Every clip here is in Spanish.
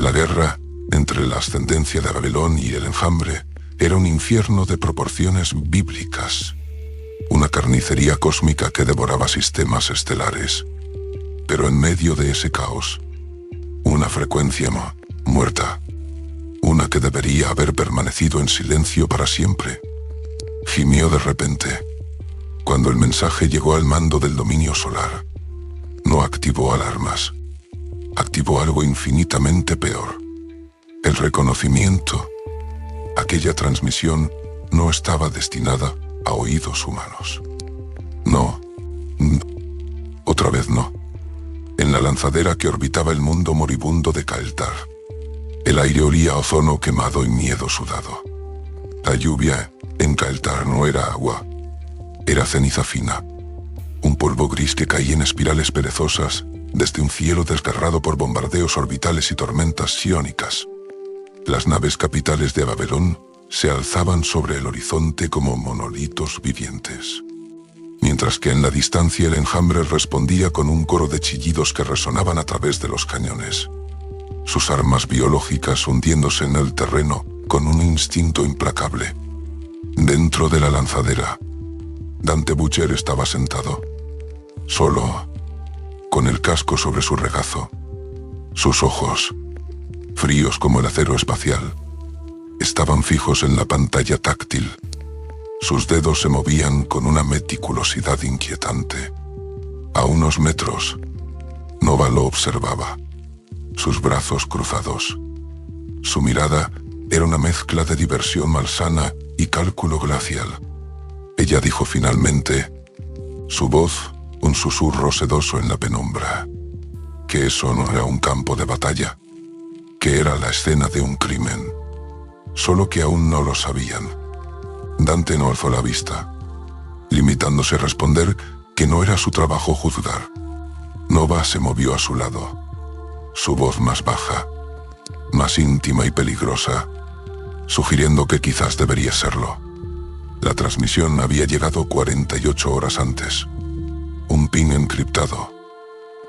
La guerra entre la ascendencia de Babelón y el enjambre era un infierno de proporciones bíblicas, una carnicería cósmica que devoraba sistemas estelares. Pero en medio de ese caos, una frecuencia muerta, una que debería haber permanecido en silencio para siempre, gimió de repente. Cuando el mensaje llegó al mando del dominio solar, no activó alarmas, activó algo infinitamente peor. El reconocimiento. Aquella transmisión no estaba destinada a oídos humanos. No. Otra vez no. En la lanzadera que orbitaba el mundo moribundo de Kael'thar, el aire olía a ozono quemado y miedo sudado. La lluvia en Kael'thar no era agua, era ceniza fina, un polvo gris que caía en espirales perezosas desde un cielo desgarrado por bombardeos orbitales y tormentas psiónicas. Las naves capitales de Babelón se alzaban sobre el horizonte como monolitos vivientes, mientras que en la distancia el enjambre respondía con un coro de chillidos que resonaban a través de los cañones, sus armas biológicas hundiéndose en el terreno con un instinto implacable. Dentro de la lanzadera, Dante Butcher estaba sentado, solo, con el casco sobre su regazo. Sus ojos, fríos como el acero espacial, estaban fijos en la pantalla táctil. Sus dedos se movían con una meticulosidad inquietante. A unos metros, Nova lo observaba, sus brazos cruzados. Su mirada era una mezcla de diversión malsana y cálculo glacial. Ella dijo finalmente, su voz un susurro sedoso en la penumbra, que eso no era un campo de batalla, que era la escena de un crimen. Solo que aún no lo sabían. Dante no alzó la vista, limitándose a responder que no era su trabajo juzgar. Nova se movió a su lado, su voz más baja, más íntima y peligrosa, sugiriendo que quizás debería serlo. La transmisión había llegado 48 horas antes. Un ping encriptado,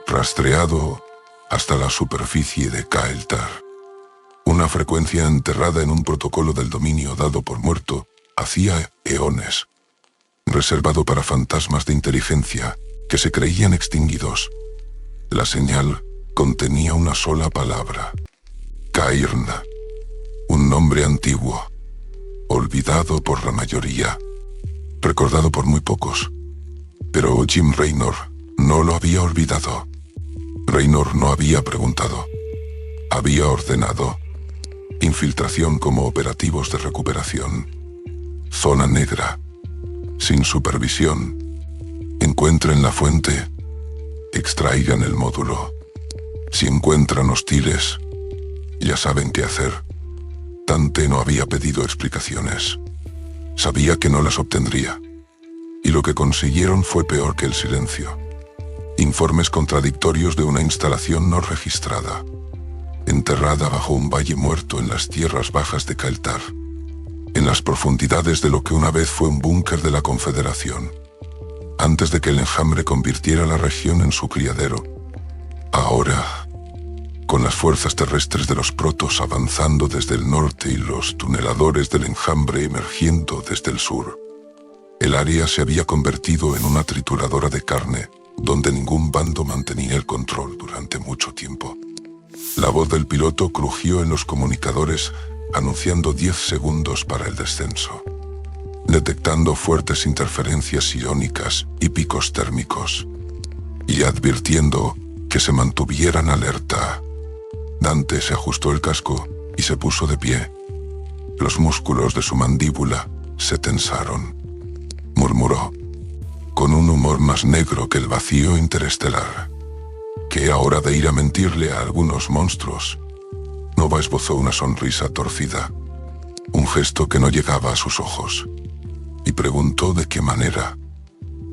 rastreado hasta la superficie de Kael'thar. Una frecuencia enterrada en un protocolo del dominio dado por muerto hacía eones, reservado para fantasmas de inteligencia que se creían extinguidos. La señal contenía una sola palabra: Cairn, un nombre antiguo, olvidado por la mayoría, recordado por muy pocos. Pero Jim Raynor no lo había olvidado. Raynor no había preguntado. Había ordenado. Infiltración como operativos de recuperación. Zona negra. Sin supervisión. Encuentren la fuente. Extraigan el módulo. Si encuentran hostiles, ya saben qué hacer. Dante no había pedido explicaciones. Sabía que no las obtendría. Y lo que consiguieron fue peor que el silencio. Informes contradictorios de una instalación no registrada, enterrada bajo un valle muerto en las tierras bajas de Kael'thar, en las profundidades de lo que una vez fue un búnker de la Confederación, antes de que el enjambre convirtiera la región en su criadero. Ahora, con las fuerzas terrestres de los protos avanzando desde el norte y los tuneladores del enjambre emergiendo desde el sur, el área se había convertido en una trituradora de carne, donde ningún bando mantenía el control durante mucho tiempo. La voz del piloto crujió en los comunicadores, anunciando 10 segundos para el descenso, detectando fuertes interferencias iónicas y picos térmicos, y advirtiendo que se mantuvieran alerta. Dante se ajustó el casco y se puso de pie. Los músculos de su mandíbula se tensaron. Murmuró, con un humor más negro que el vacío interestelar: ¿qué hora de ir a mentirle a algunos monstruos? Nova esbozó una sonrisa torcida, un gesto que no llegaba a sus ojos, y preguntó de qué manera.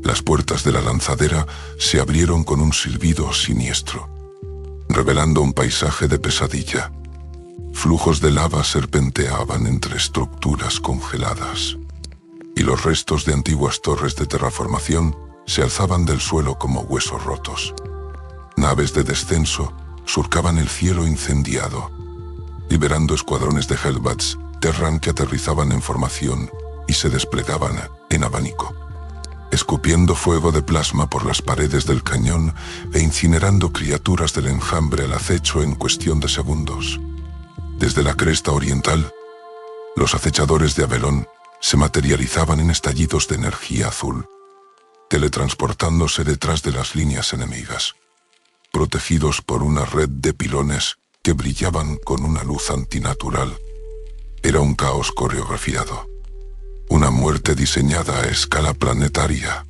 Las puertas de la lanzadera se abrieron con un silbido siniestro, revelando un paisaje de pesadilla. Flujos de lava serpenteaban entre estructuras congeladas, y los restos de antiguas torres de terraformación se alzaban del suelo como huesos rotos. Naves de descenso surcaban el cielo incendiado, liberando escuadrones de Hellbats Terran que aterrizaban en formación y se desplegaban en abanico, escupiendo fuego de plasma por las paredes del cañón e incinerando criaturas del enjambre al acecho en cuestión de segundos. Desde la cresta oriental, los acechadores de Avelón se materializaban en estallidos de energía azul, teletransportándose detrás de las líneas enemigas, protegidos por una red de pilones que brillaban con una luz antinatural. Era un caos coreografiado, una muerte diseñada a escala planetaria,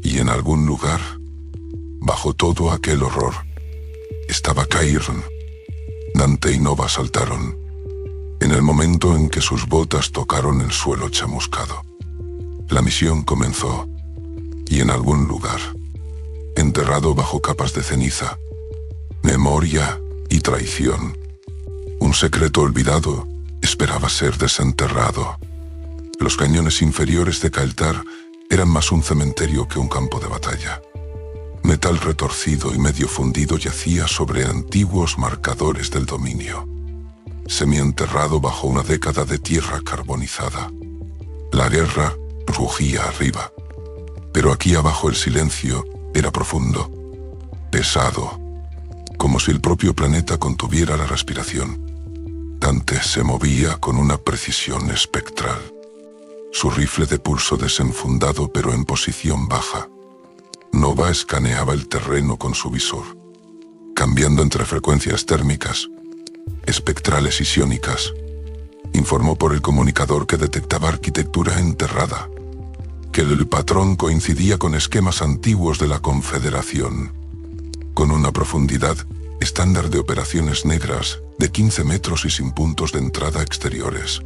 y en algún lugar, bajo todo aquel horror, estaba Cairn. Dante y Nova saltaron, en el momento en que sus botas tocaron el suelo chamuscado. La misión comenzó, y en algún lugar, enterrado bajo capas de ceniza, memoria y traición, un secreto olvidado esperaba ser desenterrado. Los cañones inferiores de Kael'thar eran más un cementerio que un campo de batalla. Metal retorcido y medio fundido yacía sobre antiguos marcadores del dominio, semienterrado bajo una década de tierra carbonizada. La guerra rugía arriba, pero aquí abajo el silencio era profundo, pesado, como si el propio planeta contuviera la respiración. Dante se movía con una precisión espectral, su rifle de pulso desenfundado pero en posición baja. Nova escaneaba el terreno con su visor, cambiando entre frecuencias térmicas, espectrales y psiónicas. Informó por el comunicador que detectaba arquitectura enterrada, que el patrón coincidía con esquemas antiguos de la Confederación, con una profundidad estándar de operaciones negras de 15 metros y sin puntos de entrada exteriores.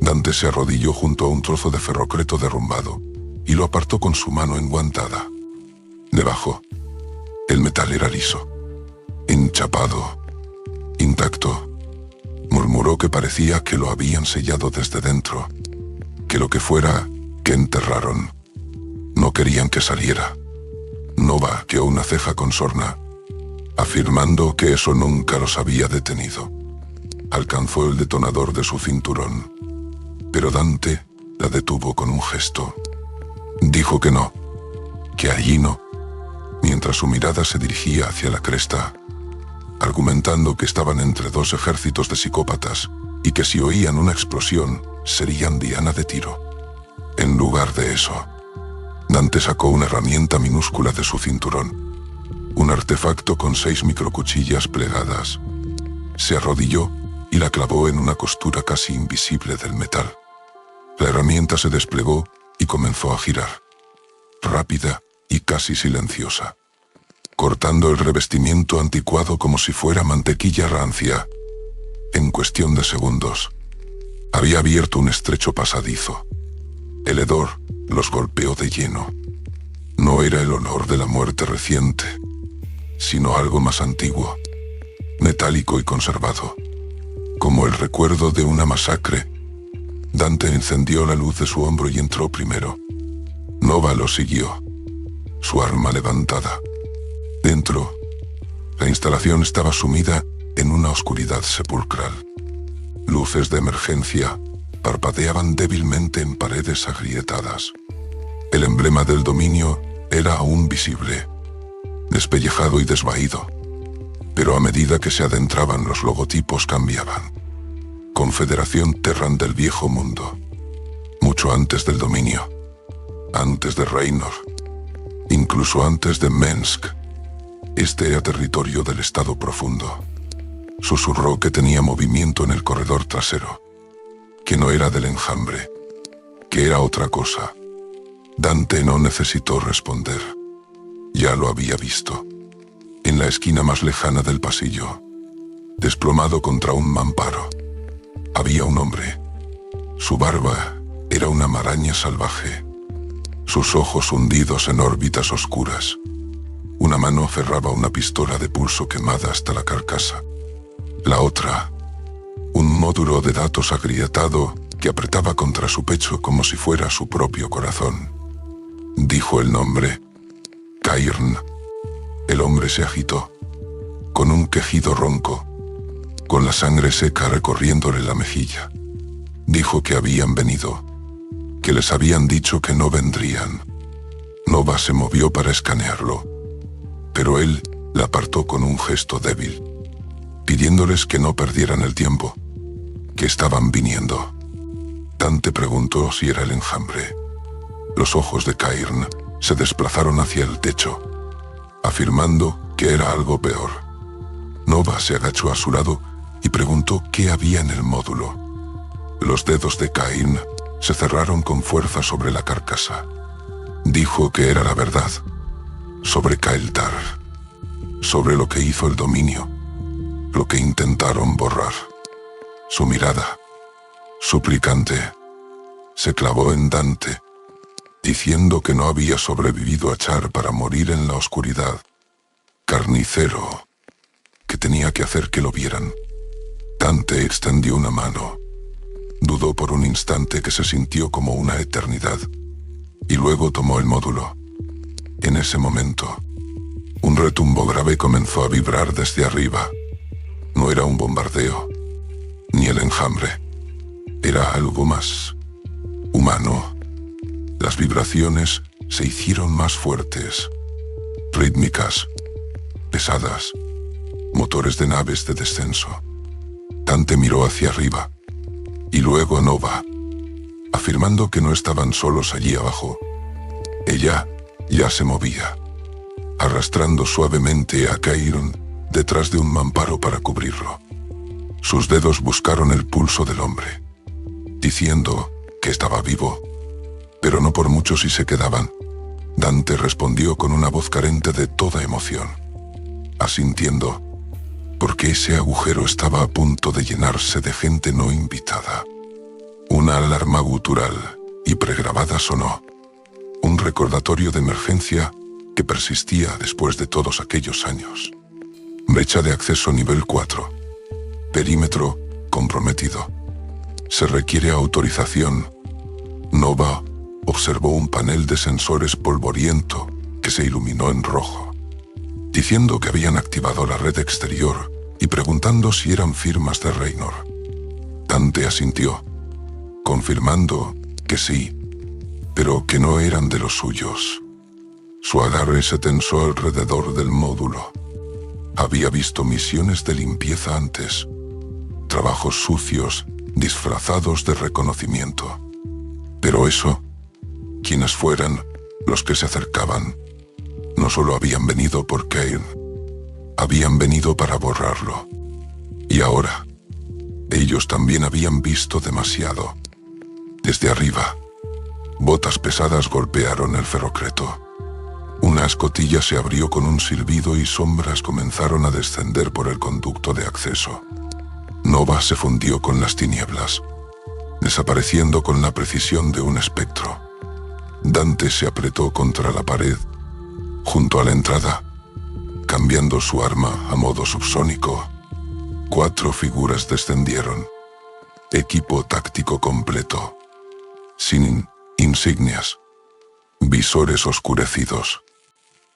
Dante se arrodilló junto a un trozo de ferrocreto derrumbado y lo apartó con su mano enguantada. Debajo, el metal era liso, enchapado, intacto. Murmuró que parecía que lo habían sellado desde dentro, que lo que fuera que enterraron, no querían que saliera. Nova arqueó una ceja con sorna, afirmando que eso nunca los había detenido. Alcanzó el detonador de su cinturón, pero Dante la detuvo con un gesto. Dijo que no, que allí no, mientras su mirada se dirigía hacia la cresta, argumentando que estaban entre dos ejércitos de psicópatas y que si oían una explosión serían diana de tiro. En lugar de eso, Dante sacó una herramienta minúscula de su cinturón, un artefacto con 6 microcuchillas plegadas. Se arrodilló y la clavó en una costura casi invisible del metal. La herramienta se desplegó y comenzó a girar, rápida y casi silenciosa, cortando el revestimiento anticuado como si fuera mantequilla rancia. En cuestión de segundos, había abierto un estrecho pasadizo. El hedor los golpeó de lleno. No era el olor de la muerte reciente, sino algo más antiguo, metálico y conservado, como el recuerdo de una masacre. Dante encendió la luz de su hombro y entró primero. Nova lo siguió, su arma levantada. Dentro, la instalación estaba sumida en una oscuridad sepulcral. Luces de emergencia parpadeaban débilmente en paredes agrietadas. El emblema del dominio era aún visible, despellejado y desvaído, pero a medida que se adentraban los logotipos cambiaban. Confederación Terran del Viejo Mundo, mucho antes del dominio, antes de Reynor, incluso antes de Mensk. Este era territorio del Estado Profundo. Susurró que tenía movimiento en el corredor trasero, que no era del enjambre, que era otra cosa. Dante no necesitó responder. Ya lo había visto. En la esquina más lejana del pasillo, desplomado contra un mamparo, había un hombre. Su barba era una maraña salvaje, sus ojos hundidos en órbitas oscuras. Una mano aferraba una pistola de pulso quemada hasta la carcasa. La otra, un módulo de datos agrietado que apretaba contra su pecho como si fuera su propio corazón. Dijo el nombre: Cairn. El hombre se agitó, con un quejido ronco, con la sangre seca recorriéndole la mejilla. Dijo que habían venido, que les habían dicho que no vendrían. Nova se movió para escanearlo, pero él la apartó con un gesto débil, pidiéndoles que no perdieran el tiempo, que estaban viniendo. Dante preguntó si era el enjambre. Los ojos de Cairn se desplazaron hacia el techo, afirmando que era algo peor. Nova se agachó a su lado y preguntó qué había en el módulo. Los dedos de Cairn se cerraron con fuerza sobre la carcasa. Dijo que era la verdad, sobre Kael'thar, sobre lo que hizo el dominio, lo que intentaron borrar. Su mirada, suplicante, se clavó en Dante, diciendo que no había sobrevivido a Char para morir en la oscuridad. Carnicero, que tenía que hacer que lo vieran. Dante extendió una mano. Dudó por un instante que se sintió como una eternidad, y luego tomó el módulo. En ese momento, un retumbo grave comenzó a vibrar desde arriba. No era un bombardeo, ni el enjambre. Era algo más humano. Las vibraciones se hicieron más fuertes, rítmicas, pesadas, motores de naves de descenso. Dante miró hacia arriba, y luego a Nova, afirmando que no estaban solos allí abajo. Ella ya se movía, arrastrando suavemente a Cairn detrás de un mamparo para cubrirlo. Sus dedos buscaron el pulso del hombre, diciendo que estaba vivo, pero no por mucho si se quedaban. Dante respondió con una voz carente de toda emoción, asintiendo, porque ese agujero estaba a punto de llenarse de gente no invitada. Una alarma gutural y pregrabada sonó, un recordatorio de emergencia que persistía después de todos aquellos años. Brecha de acceso nivel 4. Perímetro comprometido. Se requiere autorización. Nova observó un panel de sensores polvoriento que se iluminó en rojo, diciendo que habían activado la red exterior y preguntando si eran firmas de Raynor. Dante asintió, confirmando que sí, pero que no eran de los suyos. Su agarre se tensó alrededor del módulo. Había visto misiones de limpieza antes, trabajos sucios, disfrazados de reconocimiento. Pero eso, quienes fueran los que se acercaban, no solo habían venido por Cairn, habían venido para borrarlo. Y ahora, ellos también habían visto demasiado. Desde arriba, botas pesadas golpearon el ferrocreto. Una escotilla se abrió con un silbido y sombras comenzaron a descender por el conducto de acceso. Nova se fundió con las tinieblas, desapareciendo con la precisión de un espectro. Dante se apretó contra la pared, junto a la entrada, cambiando su arma a modo subsónico. 4 figuras descendieron. Equipo táctico completo, sin insignias, visores oscurecidos.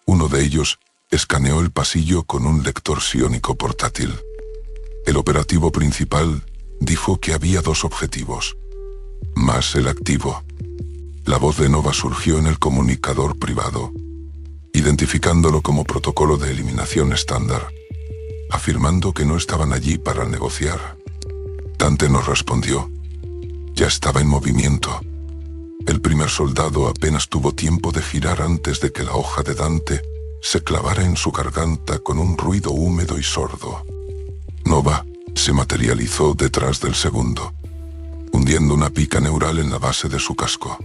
Uno de ellos escaneó el pasillo con un lector psiónico portátil. El operativo principal dijo que había 2 objetivos, más el activo. La voz de Nova surgió en el comunicador privado, identificándolo como protocolo de eliminación estándar, afirmando que no estaban allí para negociar. Dante nos respondió. Ya estaba en movimiento. El primer soldado apenas tuvo tiempo de girar antes de que la hoja de Dante se clavara en su garganta con un ruido húmedo y sordo. Nova se materializó detrás del segundo, hundiendo una pica neural en la base de su casco.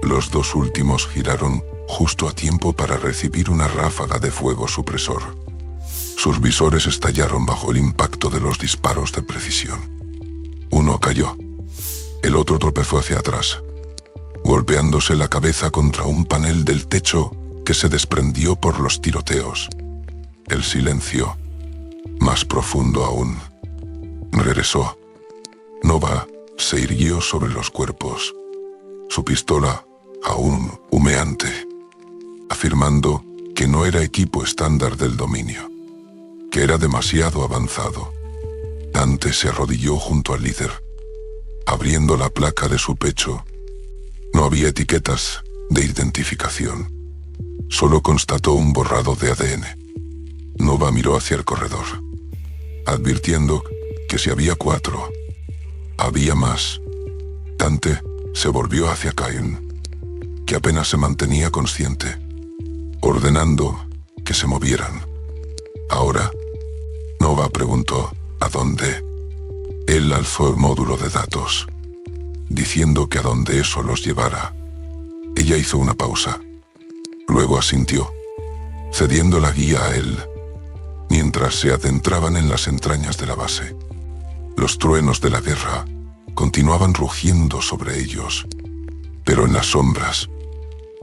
Los 2 últimos giraron justo a tiempo para recibir una ráfaga de fuego supresor. Sus visores estallaron bajo el impacto de los disparos de precisión. Uno cayó. El otro tropezó hacia atrás, golpeándose la cabeza contra un panel del techo que se desprendió por los tiroteos. El silencio, más profundo aún, regresó. Nova se irguió sobre los cuerpos, su pistola aún humeante, afirmando que no era equipo estándar del dominio, que era demasiado avanzado. Dante se arrodilló junto al líder, abriendo la placa de su pecho. No había etiquetas de identificación. Solo constató un borrado de ADN. Nova miró hacia el corredor, advirtiendo que si había 4, había más. Dante se volvió hacia Cairn, que apenas se mantenía consciente, ordenando que se movieran. Ahora, Nova preguntó ¿a dónde? Él alzó el módulo de datos, diciendo que a donde eso los llevara. Ella hizo una pausa. Luego asintió, cediendo la guía a él, mientras se adentraban en las entrañas de la base. Los truenos de la guerra continuaban rugiendo sobre ellos, pero en las sombras,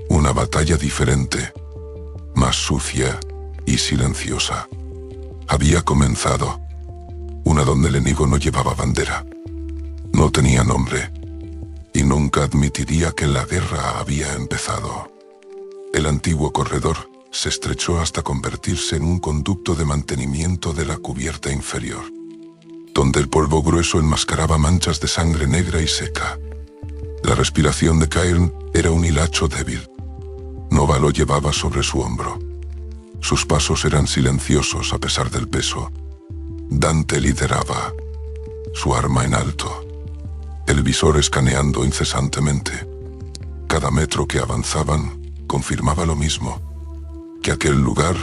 una batalla diferente, más sucia y silenciosa, había comenzado. Una donde el enemigo no llevaba bandera, no tenía nombre, y nunca admitiría que la guerra había empezado. El antiguo corredor se estrechó hasta convertirse en un conducto de mantenimiento de la cubierta inferior, donde el polvo grueso enmascaraba manchas de sangre negra y seca. La respiración de Cairn era un hilacho débil. Nova lo llevaba sobre su hombro. Sus pasos eran silenciosos a pesar del peso. Dante lideraba, su arma en alto, el visor escaneando incesantemente. Cada metro que avanzaban confirmaba lo mismo, que aquel lugar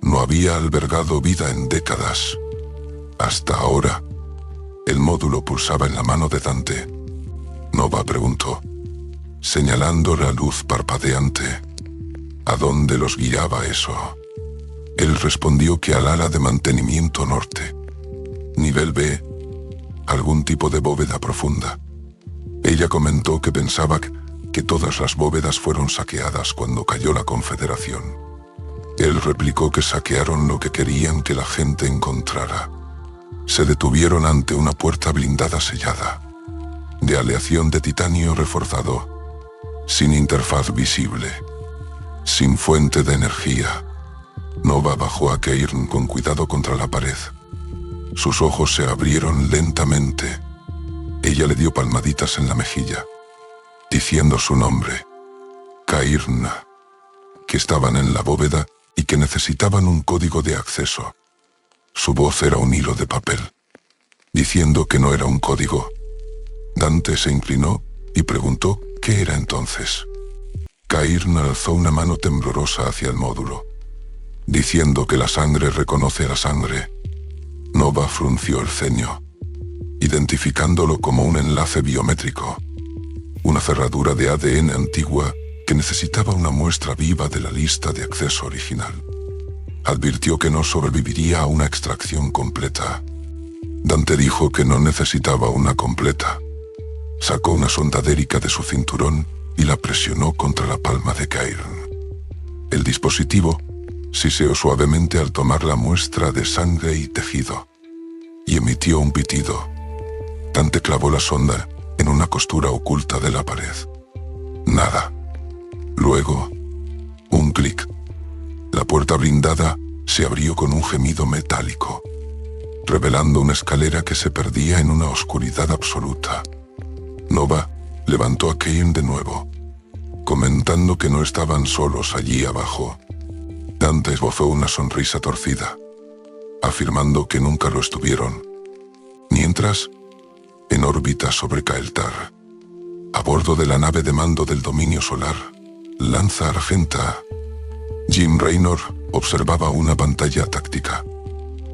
no había albergado vida en décadas. Hasta ahora, el módulo pulsaba en la mano de Dante. Nova preguntó, señalando la luz parpadeante. ¿A dónde los guiaba eso? Él respondió que al ala de mantenimiento norte. Nivel B, algún tipo de bóveda profunda. Ella comentó que pensaba que todas las bóvedas fueron saqueadas cuando cayó la Confederación. Él replicó que saquearon lo que querían que la gente encontrara. Se detuvieron ante una puerta blindada sellada, de aleación de titanio reforzado, sin interfaz visible, sin fuente de energía. Nova bajó a Cairn con cuidado contra la pared. Sus ojos se abrieron lentamente. Ella le dio palmaditas en la mejilla, diciendo su nombre. Cairn, que estaban en la bóveda y que necesitaban un código de acceso. Su voz era un hilo de papel, diciendo que no era un código. Dante se inclinó y preguntó qué era entonces. Cairn alzó una mano temblorosa hacia el módulo, diciendo que la sangre reconoce a la sangre. Nova frunció el ceño, identificándolo como un enlace biométrico, una cerradura de ADN antigua que necesitaba una muestra viva de la lista de acceso original. Advirtió que no sobreviviría a una extracción completa. Dante dijo que no necesitaba una completa. Sacó una sonda dérica de su cinturón y la presionó contra la palma de Cairn. El dispositivo siseó suavemente al tomar la muestra de sangre y tejido, y emitió un pitido. Dante clavó la sonda en una costura oculta de la pared. Nada. Luego, un clic. La puerta blindada se abrió con un gemido metálico, revelando una escalera que se perdía en una oscuridad absoluta. Nova levantó a Cairn de nuevo, comentando que no estaban solos allí abajo. Dante esbozó una sonrisa torcida, afirmando que nunca lo estuvieron. Mientras, en órbita sobre Kael'thar, a bordo de la nave de mando del dominio solar, Lanza Argenta, Jim Raynor observaba una pantalla táctica,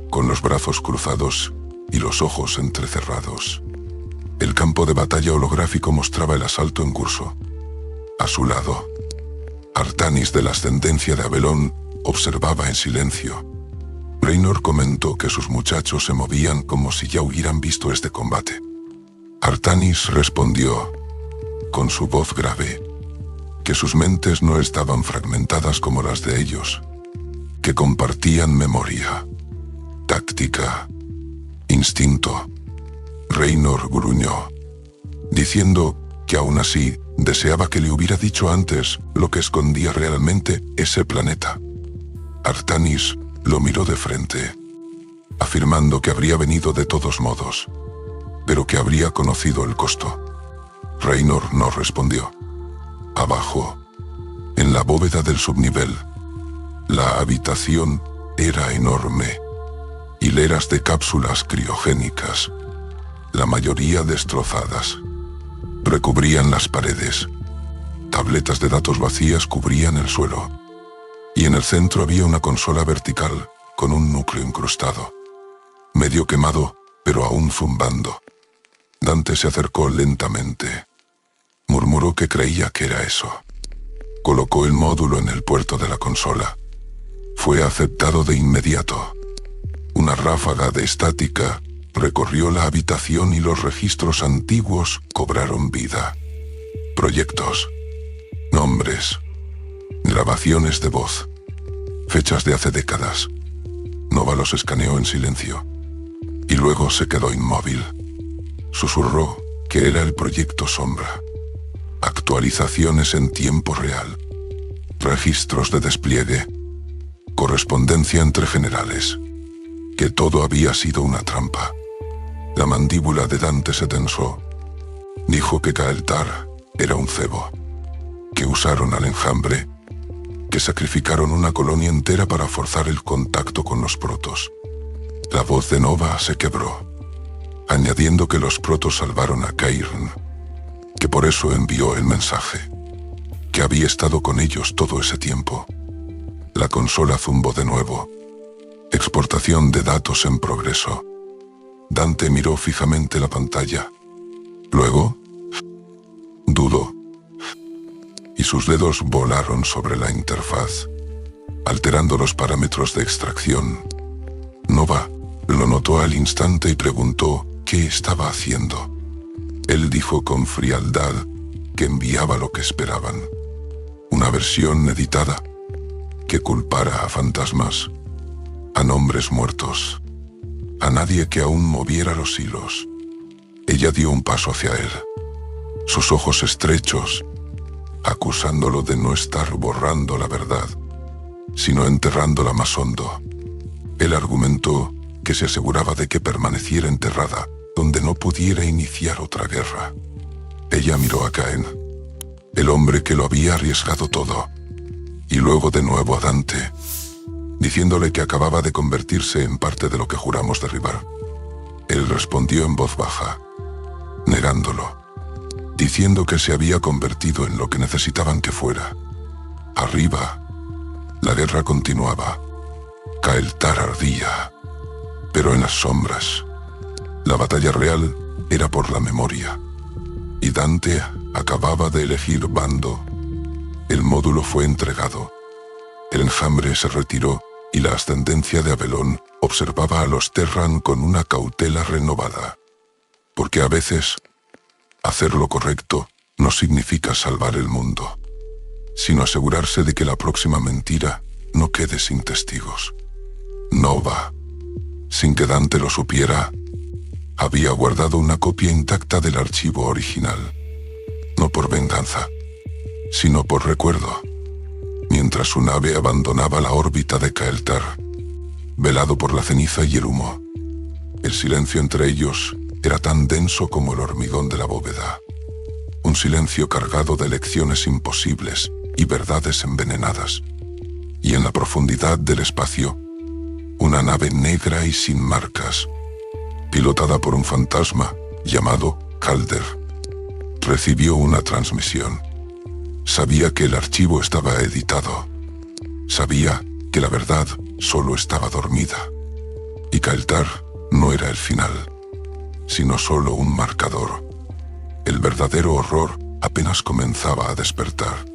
con los brazos cruzados y los ojos entrecerrados. El campo de batalla holográfico mostraba el asalto en curso. A su lado, Artanis de la ascendencia de Avelón observaba en silencio. Raynor comentó que sus muchachos se movían como si ya hubieran visto este combate. Artanis respondió, con su voz grave, que sus mentes no estaban fragmentadas como las de ellos, que compartían memoria, táctica, instinto. Raynor gruñó, diciendo que aún así deseaba que le hubiera dicho antes lo que escondía realmente ese planeta. Artanis lo miró de frente, afirmando que habría venido de todos modos, pero que habría conocido el costo. Raynor no respondió. Abajo, en la bóveda del subnivel, la habitación era enorme. Hileras de cápsulas criogénicas, la mayoría destrozadas, recubrían las paredes. Tabletas de datos vacías cubrían el suelo. Y en el centro había una consola vertical con un núcleo incrustado. Medio quemado, pero aún zumbando. Dante se acercó lentamente. Murmuró que creía que era eso. Colocó el módulo en el puerto de la consola. Fue aceptado de inmediato. Una ráfaga de estática recorrió la habitación y los registros antiguos cobraron vida. Proyectos, nombres, grabaciones de voz, fechas de hace décadas. Nova los escaneó en silencio y luego se quedó inmóvil. Susurró que era el proyecto Sombra. Actualizaciones en tiempo real, registros de despliegue, correspondencia entre generales, que todo había sido una trampa. La mandíbula de Dante se tensó. Dijo que Kael'thar era un cebo, que usaron al enjambre, que sacrificaron una colonia entera para forzar el contacto con los protos. La voz de Nova se quebró, añadiendo que los protos salvaron a Cairn, que por eso envió el mensaje, que había estado con ellos todo ese tiempo. La consola zumbó de nuevo. Exportación de datos en progreso. Dante miró fijamente la pantalla. Luego, dudó, y sus dedos volaron sobre la interfaz, alterando los parámetros de extracción. Nova lo notó al instante y preguntó qué estaba haciendo. Él dijo con frialdad que enviaba lo que esperaban. Una versión editada que culpara a fantasmas, a nombres muertos, a nadie que aún moviera los hilos. Ella dio un paso hacia él, sus ojos estrechos, acusándolo de no estar borrando la verdad, sino enterrándola más hondo. Él argumentó que se aseguraba de que permaneciera enterrada, donde no pudiera iniciar otra guerra. Ella miró a Caen, el hombre que lo había arriesgado todo, y luego de nuevo a Dante, diciéndole que acababa de convertirse en parte de lo que juramos derribar. Él respondió en voz baja, negándolo, diciendo que se había convertido en lo que necesitaban que fuera. Arriba, la guerra continuaba. Kael'thar ardía, pero en las sombras. La batalla real era por la memoria, y Dante acababa de elegir bando. El módulo fue entregado. El enjambre se retiró y la ascendencia de Avelón observaba a los Terran con una cautela renovada. Porque a veces, hacer lo correcto no significa salvar el mundo, sino asegurarse de que la próxima mentira no quede sin testigos. Nova, sin que Dante lo supiera, había guardado una copia intacta del archivo original. No por venganza, sino por recuerdo. Mientras su nave abandonaba la órbita de Kael'thar, velado por la ceniza y el humo. El silencio entre ellos era tan denso como el hormigón de la bóveda. Un silencio cargado de lecciones imposibles y verdades envenenadas. Y en la profundidad del espacio, una nave negra y sin marcas, pilotada por un fantasma llamado Calder, recibió una transmisión. Sabía que el archivo estaba editado. Sabía que la verdad solo estaba dormida. Y Kael'thar no era el final, sino solo un marcador. El verdadero horror apenas comenzaba a despertar.